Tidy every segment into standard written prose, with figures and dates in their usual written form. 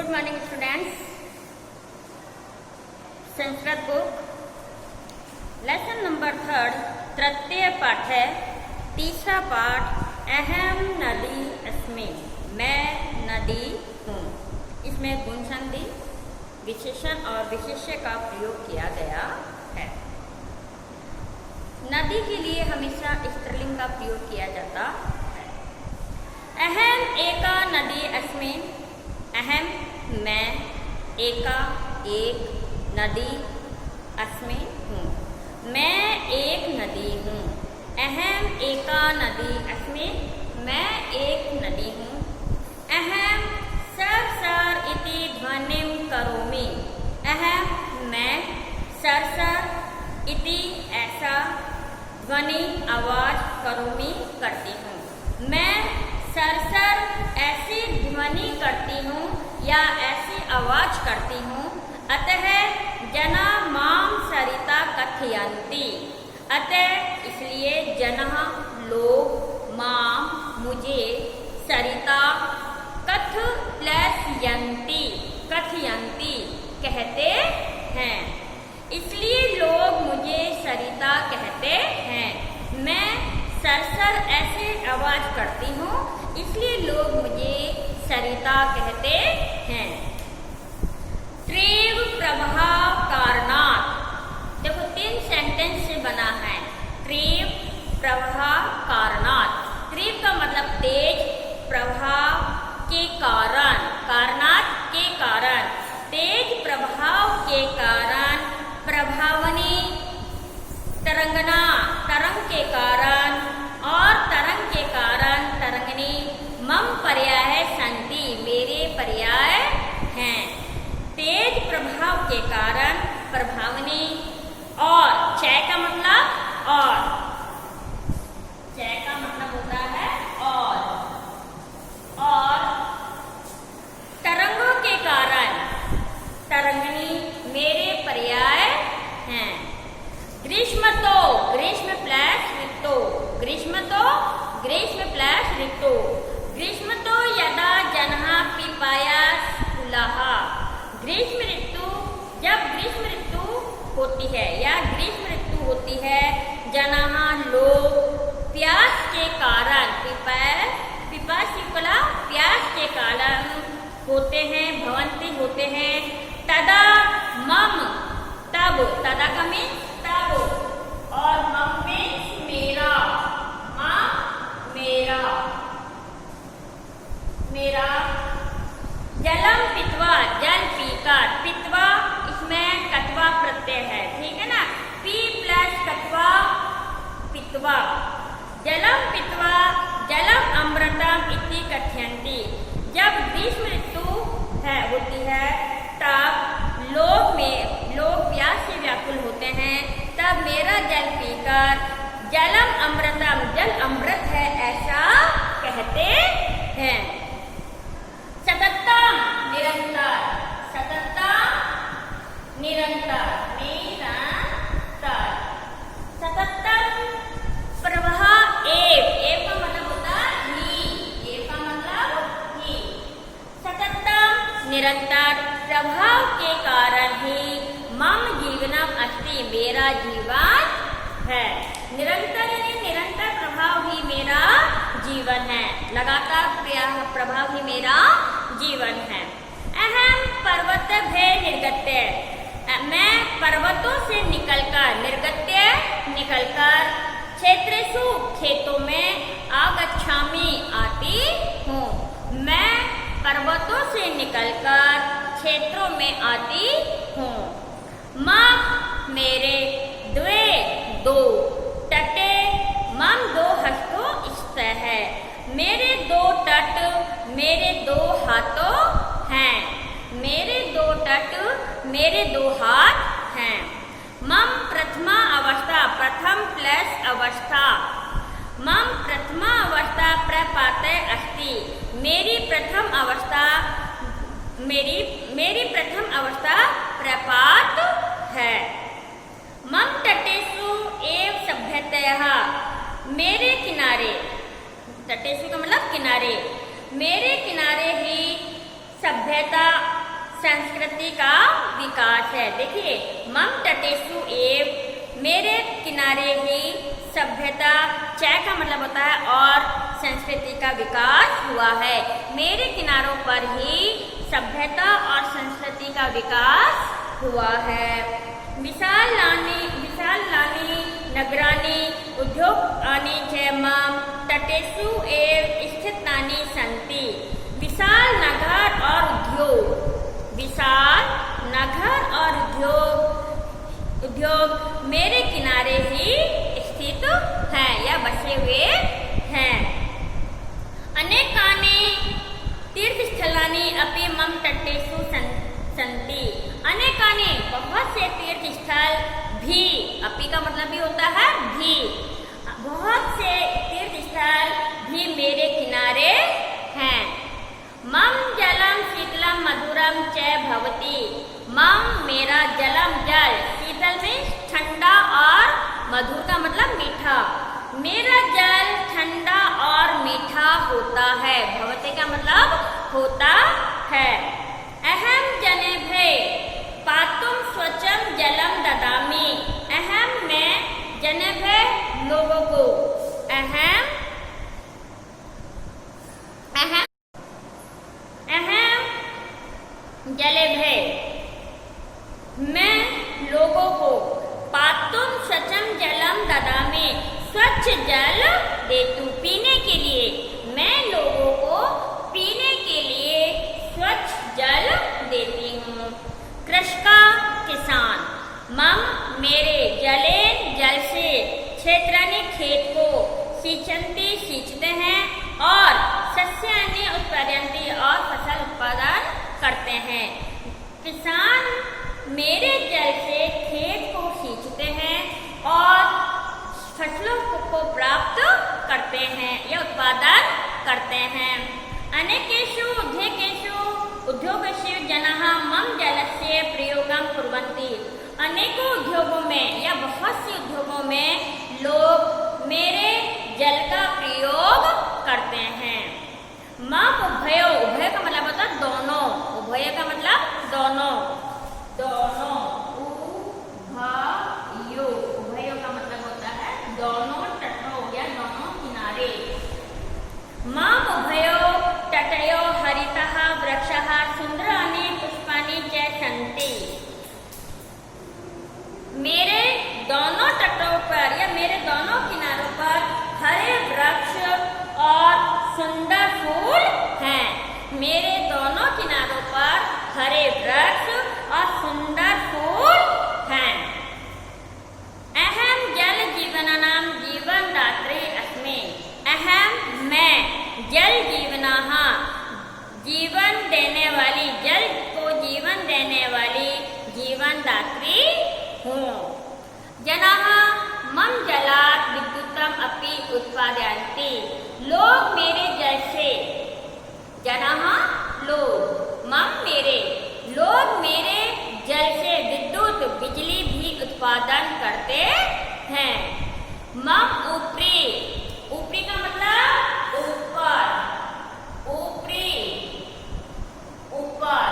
Good morning students. Sanskrit book lesson number 3 तृतीय पाठ है। तीसरा पाठ अहम नदी अस्मि, मैं नदी हूँ। इसमें गुण संधि, विशेषण और विशेष्य का प्रयोग किया गया है। नदी के लिए हमेशा स्त्रीलिंग का प्रयोग किया जाता है। अहम एका नदी अस्मि, अहम मैं, एका एक, नदी अस्मि हूँ, मैं एक नदी हूँ। अहम एका नदी अस्मि, मैं एक नदी हूँ। अहम सर सर इति ध्वनिं करोमि, अहम मैं, सर सर इति ऐसा, ध्वनि आवाज, करोमि करती हूँ। मैं सरसर ऐसी ध्वनि करती हूँ या ऐसी आवाज करती हूँ। अतः जना माम सरिता कथयन्ति, अतः इसलिए जनः लोग, माम मुझे, सरिता कथयन्ति, कथयन्ति कहते हैं, इसलिए लोग मुझे सरिता कहते हैं। मैं सरसर ऐसे आवाज करती हूँ, इसलिए लोग मुझे सरिता कहते हैं। तीव्र प्रभाव कारणात्, देखो 3 सेंटेंस से बना है। तीव्र प्रभाव कारणात्, तीव्र का मतलब तेज, प्रभाव के कारण, कारणात् के कारण, तेज प्रभाव के कारण, प्रभावनी तरंगना, तरंग के कारण, और तरंग के कारण तरंगनी, मम पर्याय संति, मेरे पर्याय हैं। तेज प्रभाव के कारण प्रभावनी, और चय का मतलब और, चय का मतलब होता है और तरंगों के कारण तरंगनी, मेरे पर्याय हैं। ग्रीष्म तो, ग्रीष्म प्लस ऋतु, ग्रीष्म तो, ग्रीष्म प्लस ऋतु, ग्रीष्म तो यदा जनः पिपायाकुलः, ग्रीष्म ऋतु, जब ग्रीष्म ऋतु होती है या ग्रीष्म ऋतु होती है, जनः लोग प्यास के कारण, पिपासिकुला प्यास के कारण होते हैं, भवंती होते हैं। तदा मम, तब, तदा का मीन्स तब, और मम मीन्स मेरा, मम मेरा, मेरा। जलम पित्वा, जल पीकर, पित्वा इसमें कत्वा प्रत्यय है, ठीक है ना, पी प्लस कत्वा पित्वा। जलम पित्वा जलम अमृतम इति कथयन्ति, जब ग्रीष्म ऋतु होती है तब लोग प्यास से व्याकुल होते हैं, तब मेरा जल पीकर जलम अमृतम, जल अमृत है ऐसा कहते हैं। सततम निरंतर, सततम निरंतर, निरंतर। सततम प्रवाह एव का मतलब होता है ही, एव का मतलब ही। सततम निरंतर प्रभाव के कारण ही मम जीवनम अस्ति, मेरा जीवन है। निरंतर यानी निरंतर प्रभाव ही मेरा जीवन है, लगातार प्रभाव ही मेरा जीवन है। अहम पर्वत भे निर्गत्य, मैं पर्वतों से निकलकर, निर्गत्य निकलकर, क्षेत्रेषु खेतों में, आगच्छामि आती हूँ, मैं पर्वतों से निकलकर क्षेत्रों में आती हूँ। मम मेरे, द्वे दो, तटे मम दो हस्तों स्थित है, मेरे 2 तट, मेरे 2 हाथों हैं, मेरे 2 तट, मेरे 2 हाथ हैं। मम प्रथमा अवस्था, प्रथम प्लस अवस्था, मम प्रथमा अवस्था प्रपाते अस्ति, मेरी प्रथम अवस्था, मेरी प्रथम अवस्था प्रपात है। मम तटेषु एव सभ्यतयः, मेरे किनारे, तटेषु का मतलब किनारे, मेरे किनारे ही सभ्यता संस्कृति का विकास है। देखिए, मम तटेषु एव, मेरे किनारे ही सभ्यता, च का मतलब होता है और संस्कृति का विकास हुआ है। मेरे किनारों पर ही सभ्यता और संस्कृति का विकास हुआ है। विशालानि नगराणि उद्योगानि च मम तटेषु एव स्थितानि सन्ति। विशाल नगर और उद्योग, विशाल नगर और उद्योग मेरे किनारे ही स्थित हैं या बसे हुए हैं। अनेकानि तीर्थस्थलानि अपि मम तटेषु सन्ति। अनेकानि बहुत से तीर्थ स्थल भी, अपि का मतलब भी होता है भी, बहुत से तीर्थ स्थल भी मेरे किनारे हैं। मम जलम शीतलम मधुरम च भवति। मम मेरा, जलम जल, शीतल में ठंडा और मधुर का मतलब मीठा। मेरा जल ठंडा और मीठा होता है। भवति का मतलब होता है। अहम जनेभ्ये पातुम स्वच्छम जलम ददामि। अहम मैं, जनेभ्ये लोगों को, अहम जलेभ्ये मैं लोगों को, पातुम स्वच्छम जलम ददामि स्वच्छ जल देतु, पीने के लिए। मैं लोगों को पीने के लिए स्वच्छ जल देती हूँ। कृषका किसान, मम मेरे, जलेन जल से, क्षेत्राणि खेत को, सिंचन्ति सींचते हैं, और सस्यानि उत्पादयन्ति और फसल उत्पादन करते हैं। किसान मेरे जल से खेत को सींचते हैं और फसलों को प्राप्त करते हैं या उत्पादन करते हैं। अनेकेषु उद्योगेषु जनाः मम जलस्य प्रयोगं कुर्वन्ति। अनेकों उद्योगों में या बहुत सी उद्योगों में लोग मेरे जल का प्रयोग करते हैं। मम उभयो, उभय का मतलब होता है दोनों, उभय का मतलब दोनों, दोनों, उभयो, उभयो का मतलब होता है दोनों तटों या दोनों किनारे। मम उभयो तटयो हरितः वृक्षः सुंदराणि पुष्पाणि च सन्ति। मेरे दोनों तटों पर या मेरे दोनों किनारों पर हरे वृक्ष और सुंदर फूल हैं। मेरे दोनों किनारों पर हरे वृक्ष और सुंदर फूल हैं। अहम जल जीवनानां जीवनदात्री अस्मि। अहम मैं, जल जीवनाः जीवन देने वाली, जल को जीवन देने वाली जीवनदात्री हूँ। जनाः मम जलात् विद्युतम् अपि उत्पादयन्ति। लोग मेरे जल से, जनाः लोग, मम मेरे, लोग मेरे जल से विद्युत बिजली भी उत्पादन करते हैं। मम ऊपरी, ऊपरी का मतलब ऊपर, ऊपरी, ऊपर,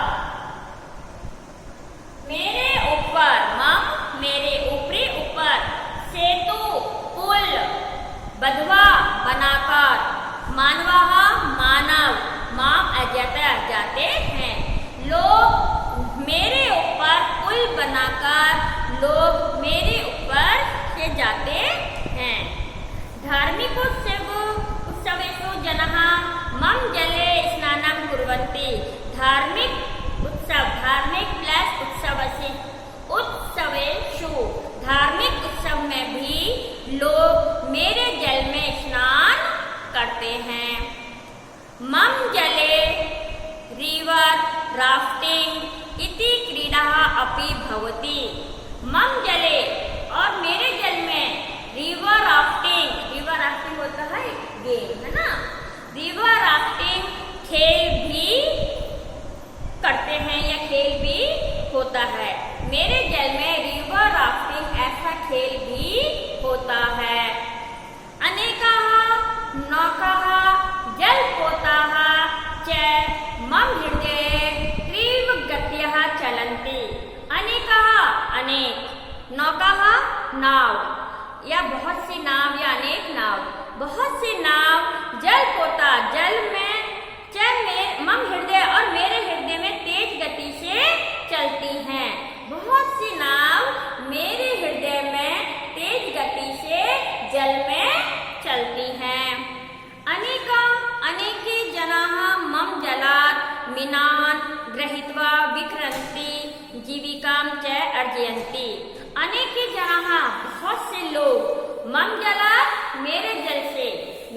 मेरे ऊपर, मम मेरे, ऊपरी ऊपर, सेतु पुल, बधवा बनाकर, मानवाः मानव, माम अजयता जाते हैं। लोग मेरे ऊपर पुल बनाकर, लोग मेरे ऊपर से जाते हैं। धार्मिक उत्सवेषु जनाः मम जले स्नानं कुर्वन्ति। धार्मिक उत्सव, धार्मिक प्लस उत्सवेषु, धार्मिक उत्सव में भी लोग मेरे जल में स्नान करते हैं। मम जले रिवर राफ्टिंग इति क्रीडाः अपि भवति। मम जले, और मेरे जल में, रिवर राफ्टिंग, रिवर राफ्टिंग होता है गेम, है ना, रिवर राफ्टिंग खेल भी करते हैं या खेल भी होता है। मेरे जल में रिवर राफ्टिंग ऐसा खेल भी होता है। अनेकाः नौकाः जलपोताः च मम हृदये तीव्र गत्या महकः नाव या बहुत सी नाव या अनेक नाव, बहुत सी नाव जल पोता जल में मम हृदय और मेरे हृदय में तेज गति से चलती हैं। बहुत सी नाव मेरे हृदय में तेज गति से जल में चलती हैं। अनेका अनेके जनाः मम जलात् मीनान् गृहीत्वा विक्रन्ति जीविकां च अर्जयन्ति। अनेके जनाः बहुत से लोग मम जलात् मेरे जल से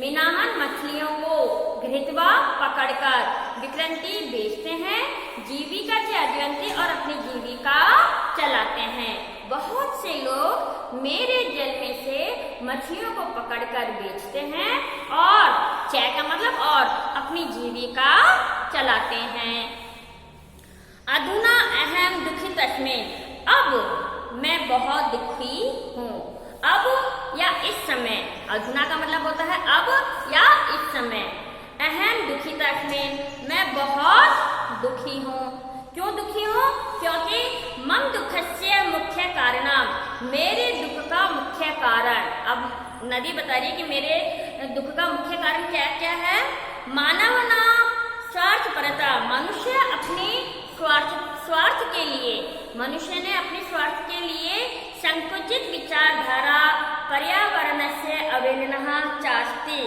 मीनान् मछलियों को गृहीत्वा पकड़कर विक्रन्ति बेचते हैं, जीविका च अर्जयन्ति और अपनी जीविका चलाते हैं। बहुत से लोग मेरे जल में से मछलियों को पकड़कर बेचते हैं और चय का मतलब और अपनी जीविका चलाते हैं। अधुना अहम दुखितस्मि, अब मैं बहुत दुखी हूँ। अब या इस समय, अधुना का मतलब होता है अब या इस समय। अहम दुखितस्मि, मैं बहुत दुखी हूँ। क्यों दुखी हूँ? क्योंकि मम दुखस्य मुख्य कारणम, मेरे दुख का मुख्य कारण। अब नदी बता रही है कि मेरे दुख का मुख्य कारण क्या क्या है। मानव नाम स्वार्थपरता, मनुष्य अपनी स्वार्थ के लिए, मनुष्य ने अपने स्वार्थ के लिए संकुचित विचारधारा पर्यावरण से अवहेलना चाहती।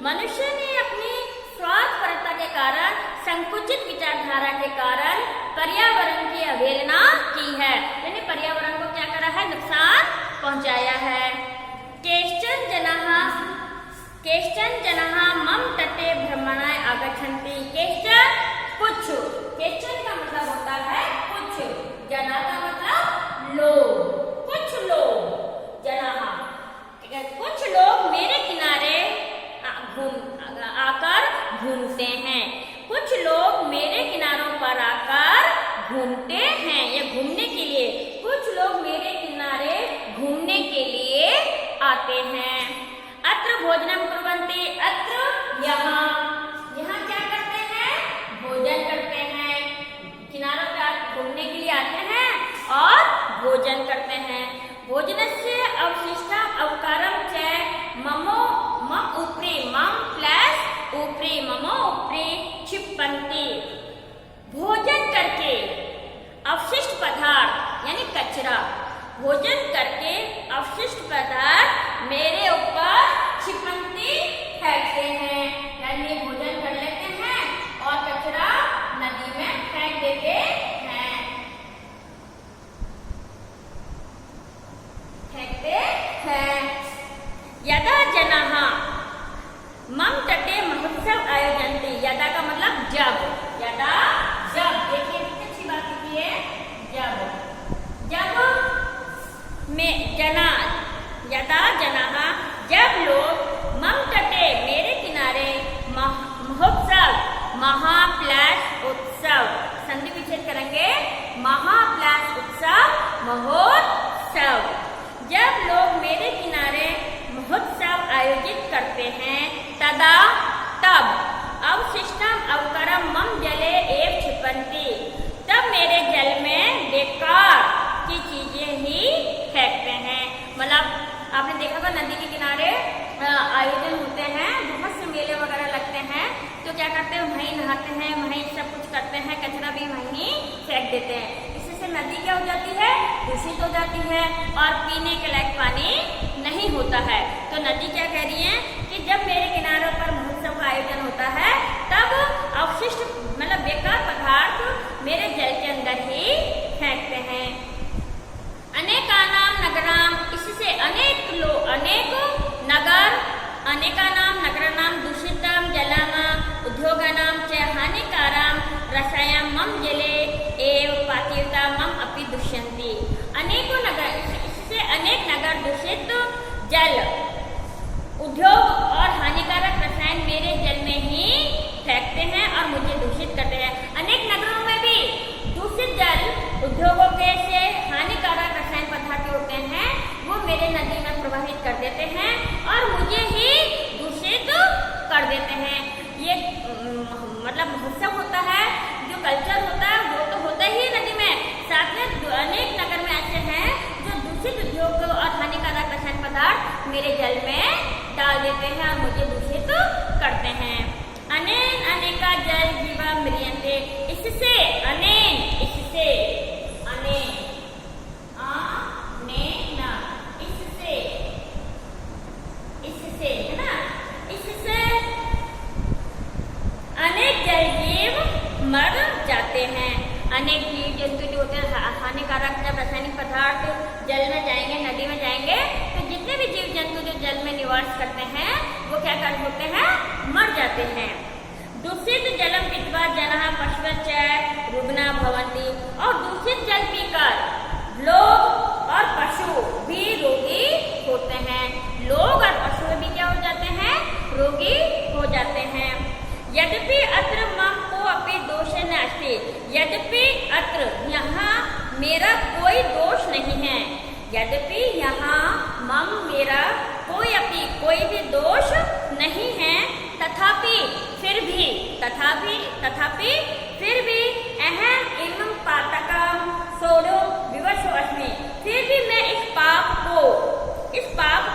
मनुष्य ने अपनी स्वार्थपरता के कारण, संकुचित विचारधारा के कारण पर्यावरण की अवहेलना की है, यानी पर्यावरण को क्या करा है, नुकसान पहुंचाया है। केश्चन जनाः मम तटे भ्रमणाय आगच्छन्ति। केश्चन कुछ, केश्चन का मतलब होता है कुछ, जना का मतलब लोग, कुछ लोग, जनाः कुछ लोग मेरे किनारे आकर घूमते हैं। कुछ लोग मेरे किनारों पर आकर घूमते हैं या घूमने के लिए, कुछ लोग मेरे किनारे घूमने के लिए आते हैं। अत्र भोजनम कुर्वन्ति, अत्र यहाँ, यहाँ क्या करते हैं, भोजन करते हैं। किनारों पर घूमने के लिए आते हैं और भोजन करते हैं। भोजनस्य अवशिष्टम अवकारम च ममो मम उपरि, मम प्लस उपरि, ममो उपरि क्षिपन्ति। भोजन करके अवशिष्ट पदार्थ यानी कचरा, भोजन करके अवशिष्ट पदार्थ मेरे ऊपर क्षिपन्ति फेंकते हैं, यानी भोजन कर लेते हैं और कचरा नदी में फेंक देते हैं, फेंकते हैं। यदा जनाः मम तटे महोत्सव आयोजन्ति, यदा का मतलब जब, यदा जब, देखिए अच्छी बात है, जब में जना, यदा जनाः जब लोग मम तटे मेरे किनारे महोत्सव, महा प्लस उत्सव, संधि विच्छेद करेंगे, महा प्लस उत्सव महोत्सव, जब लोग मेरे किनारे महोत्सव आयोजित करते हैं, तदा तब अवशिष्टम अवकरम मम जले एव क्षिपन्ति, तब मेरे जल में बेकार की चीजें ही फेंकते हैं। मतलब आपने देखा होगा नदी के किनारे आयोजन होते हैं, बहुत से मेले वगैरह लगते हैं, तो क्या करते हैं, वहीं नहाते हैं, वहीं सब कुछ करते हैं, कचरा भी वहीं फेंक देते हैं। इससे नदी क्या हो जाती है, दूषित हो जाती है और पीने के लायक पानी नहीं होता है। तो नदी क्या कह रही है कि जब मेरे किनारों पर महोत्सव का आयोजन होता है, तब अवशिष्ट मतलब बेकार पदार्थ मेरे जल के अंदर ही फेंकते हैं। अनेकानाम नगराम, इससे अनेक लोग, अनेक नगर, अनेकानाम नगराणाम दूषितम जलम उद्योगानाम च हानिकारम रसायन मम जले एव पातिता मम अपि दुष्यन्ति। अनेकों नगर, इससे अनेक नगर दूषित जल, उद्योग और हानिकारक रसायन मेरे जल में ही फेंकते हैं और मुझे दूषित करते हैं। अनेक नगरों में भी दूषित जल उद्योगों के से हानिकारक रसायन पदार्थ होते हैं, वो मेरे नदी में प्रवाहित कर देते हैं और मुझे ही दूषित कर देते हैं। ये मतलब महोत्सव होता है, जो कल्चर होता है वो तो होता ही नदी में, साथ में अनेक नगर में ऐसे हैं जो दूषित उद्योग और हानिकारक रासायनिक पदार्थ मेरे जल में डाल देते हैं और मुझे दूषित करते हैं। अनेन अनेका जल जीवा म्रियन्ते, इससे अनेन, इससे अनेन इससे है ना, इससे अनेक जल जीव मर जाते हैं। अनेक जीव जंतु जो होते हैं हानिकारक जब रासायनिक पदार्थ जल में जाएंगे, नदी में जाएंगे, तो जितने भी जीव जंतु जो जल में निवास करते हैं वो क्या कर होते हैं, मर जाते हैं। दूषित जलम पीत्वा जनः पशवश्च रुग्णा भवन्ति, और दूषित जल पीकर लोग और पशु भी रोगी होते हैं। लोग और पशु भी क्या हो जाते हैं, रोगी हो जाते हैं। यद्यपि अत्र मम को अपि दोष नास्ति, यद्यपि अत्र यहाँ मेरा कोई दोष नहीं है, यद्यपि यहाँ मम मेरा कोई भी दोष नहीं है, तथापि फिर भी अहम एवं पातकम सोडो विवशो अस्मि, फिर भी मैं इस पाप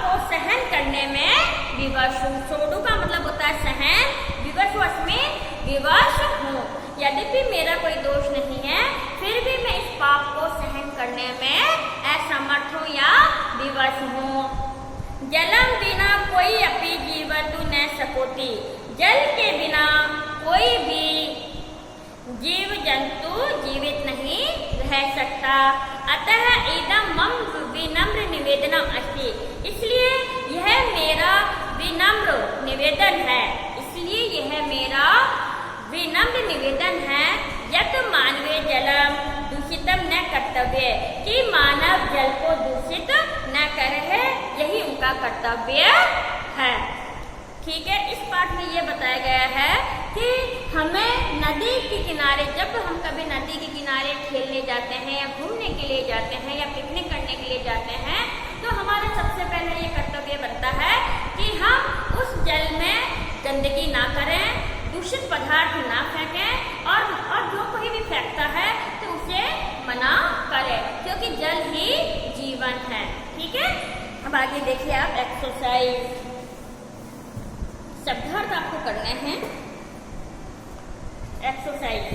को सहन करने में विवश हूँ। सोडो का मतलब होता है सहन, विवशो अस्मि विवश हूँ। यद्यपि मेरा कोई दोष नहीं है, फिर भी मैं इस पाप को सहन करने में असमर्थ हूँ या विवश हूँ। जलम बिना कोई अपनी जीवतु न सकोति, जल के बिना कोई भी जीव जंतु जीवित नहीं रह सकता। अतः इदं मम विनम्र निवेदनम अस्ति, इसलिए यह मेरा विनम्र निवेदन है, इसलिए यह मेरा विनम्र निवेदन है। यत् मानवे जलम दूषितम न कर्तव्य, कि मानव जल को दूषित न करे, यही उनका कर्तव्य है। ठीक है, इस पाठ में ये बताया गया है कि हमें नदी के किनारे, जब हम कभी नदी के किनारे खेलने जाते हैं या घूमने के लिए जाते हैं या पिकनिक करने के लिए जाते हैं, तो हमारा सबसे पहले ये कर्तव्य बनता है कि हम उस जल में गंदगी ना करें, दूषित पदार्थ ना फेंकें, और जो कोई भी फेंकता है तो उसे मना करें, क्योंकि जल ही जीवन है। ठीक है, अब आगे देखिए आप एक्सरसाइज शब्दार्थ आपको करने हैं। एक्सरसाइज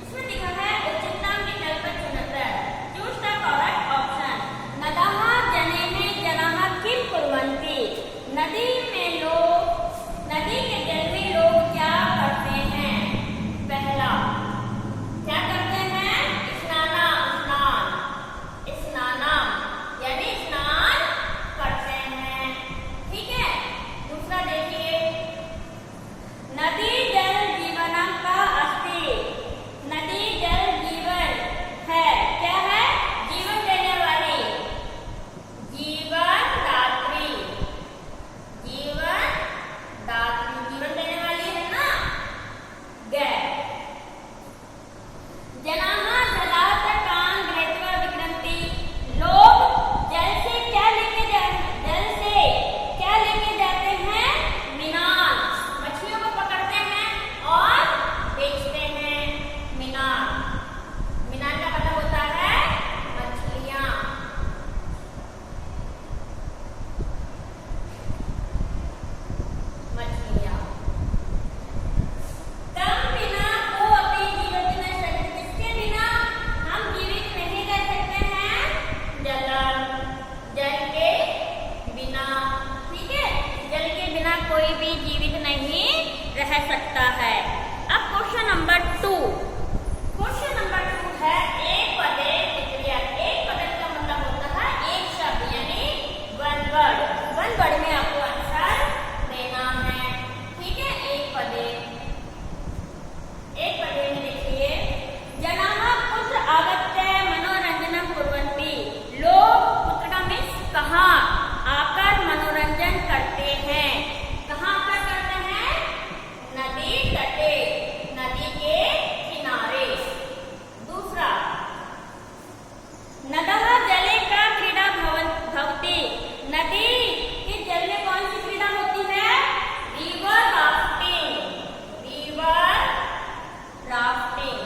इसमें लिखा है उचितम विकल्प चुनतः, चूज द करेक्ट ऑप्शन। नदः जनेन जनाः किं कुर्वन्ति, नदी के जल में लोग क्या करते हैं। पहला क्या करते हैं, स्नानम यानी स्नान करते हैं। ठीक है, दूसरा देखिए, नदी जल जीवनम का अस्ति, नदी जल जीवन है, क्या है, जीवन देने वाली, जीवन दात्री, जीवन देने वाली है ना, गैर। जनाः जलात् कान् गृहीत्वा विक्रमन्ति, लोग जल से क्या लेके जाते हैं, मीनान, मछलियों को पकड़ते हैं और बेचते हैं। मीनान का मतलब होता है मछलियां। तम बिना को अपनी जीवित न सकते, किसके बिना हम जीवित नहीं रह सकते हैं, जल के बिना। ठीक है, जल के बिना कोई भी जीवित नहीं रह सकता है। अब क्वेश्चन नंबर 2 है एक पदे क्रिया। एक पद का मतलब होता है एक शब्द, यानी वन वर्ड में आपको आंसर देना है। ठीक है, एक पदे में देखिए, जनाः पुत्र आगत्य मनोरंजनम कुर्वन्ति, लोग पुत्र का मीन्स कहाँ आकर मनोरंजन करते हैं। कहाँ आकर करते हैं, नदी तटे, नदी के किनारे। दूसरा, नदः जले का क्रीड़ा भवति, नदी के जल में कौन सी क्रीड़ा होती है, रिवर राफ्टिंग।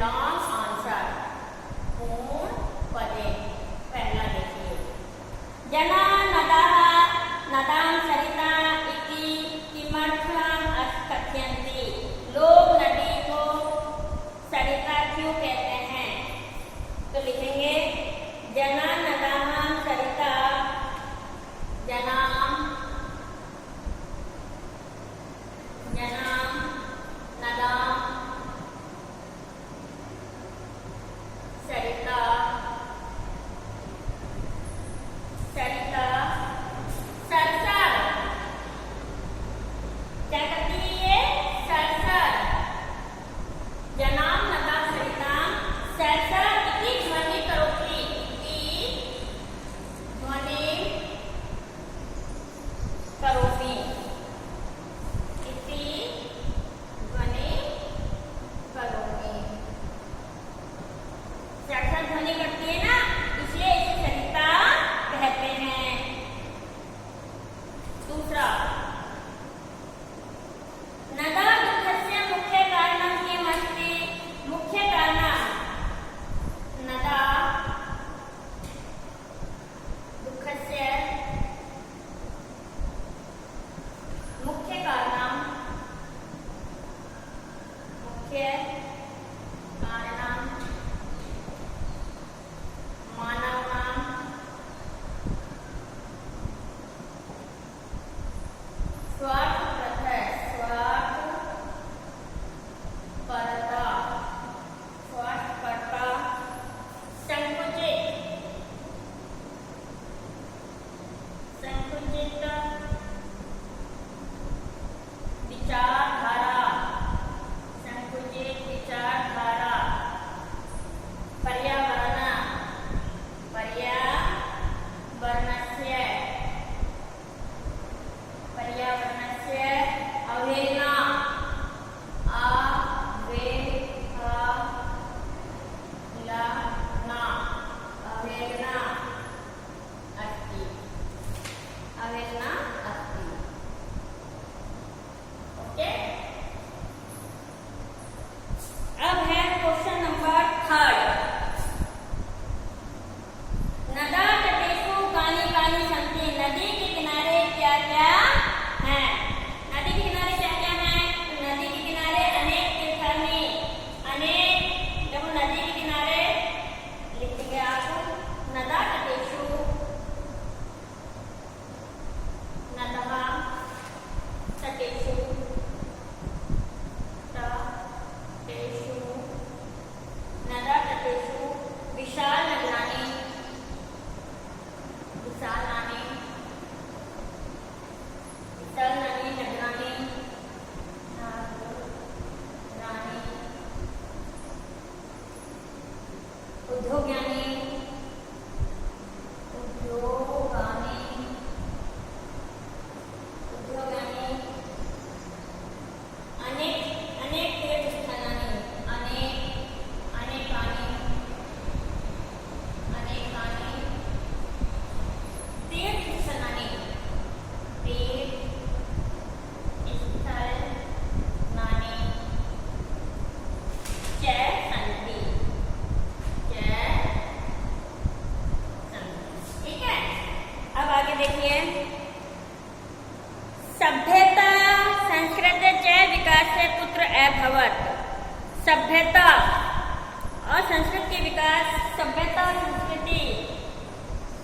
लॉन्ग आंसर पूर्ण पदे। पहला देखिए, जना नदः नदां सरिता इति किमर्थम् कथयन्ति। लोग नदी को सरिता क्यों कहते हैं? तो लिखेंगे जना नदां सरिता, जनाम नदां सरिता, सरिता सरसर, क्या करती है ये? सरसर। जनाम नदां सरिता सरसर इति ध्वनि करोति, इति ध्वनि करोति, इति ध्वनि करोति। सरसर ध्वनि करती है ना, इसलिए इसे सरिता कहते हैं। दूसरा, नदा दुःखस्य मुख्य कारणं किमस्ति। मुख्य कारण, नदा दुःखस्य मुख्य कारणं, मुख्य कारणं मानवानां स्वार्थपरता, संकुचित विचारधारा, संकुचित विचारधारा, पर्यावरणस्य अवहेलना, अवहेलना अस्ति, अवहेलना अस्ति। ओके, अब है क्वेश्चन नंबर 3। नदा तटेषु कानि कानि सन्ति। नदी के किनारे क्या क्या है? नदी के किनारे क्या क्या है? नदी के किनारे अनेक तीर्थानि, अनेक, जब नदी के किनारे लिखेंगे आप नदा तटेषु, नदः तटेषु, नदा तटेषु विशाल नगराणि, विशालानि नगराणि, उद्योगानि, अनेक तीर्थस्थानानि, अनेकानि तीर्थस्थानानि, च सन्ति। ठीक है, अब आगे देखिए, सभ्यता संस्कृत च विकास कुत्र अभवत्। सभ्यता और संस्कृत के विकास, सभ्यता और संस्कृति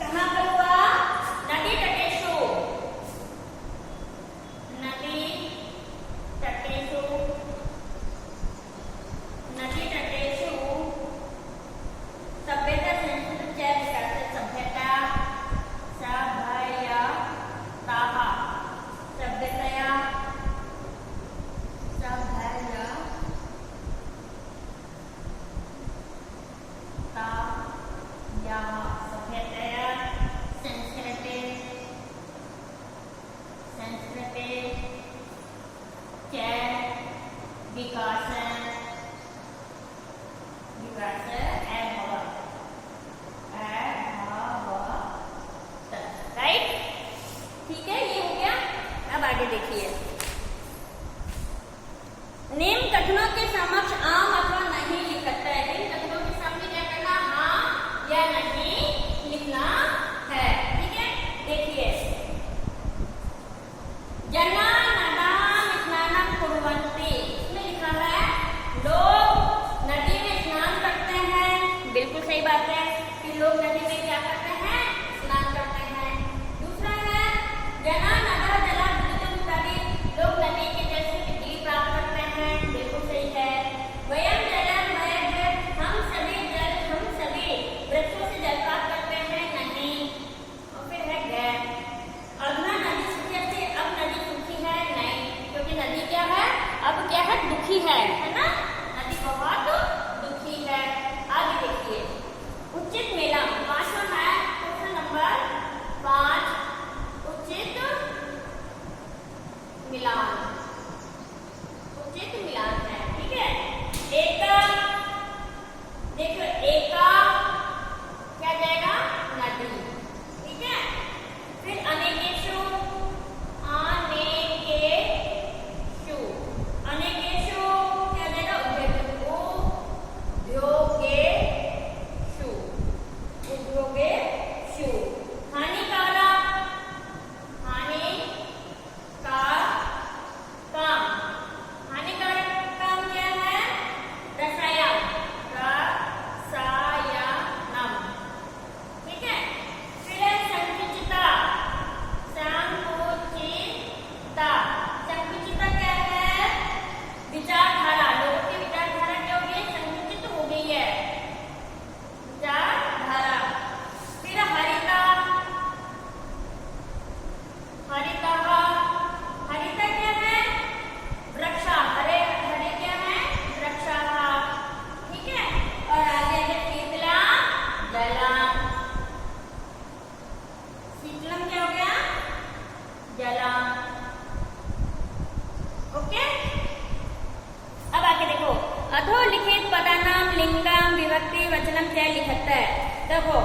कहाँ पर हुआ? नदी तटेषु, नदी तटेषु, नदी तटेषु सभ्यता संस्कृत च विकास, सभ्यता सभ्यताः, सभ्यतया राइट, ठीक है, ये हो गया। अब आगे देखिए, निम्न कथनों के समक्ष आम अथवा नहीं लिखते जलम। ओके, अब आगे देखो, अधोलिखित पदानाम लिंगम विभक्ति वचनम च लिखत है। देखो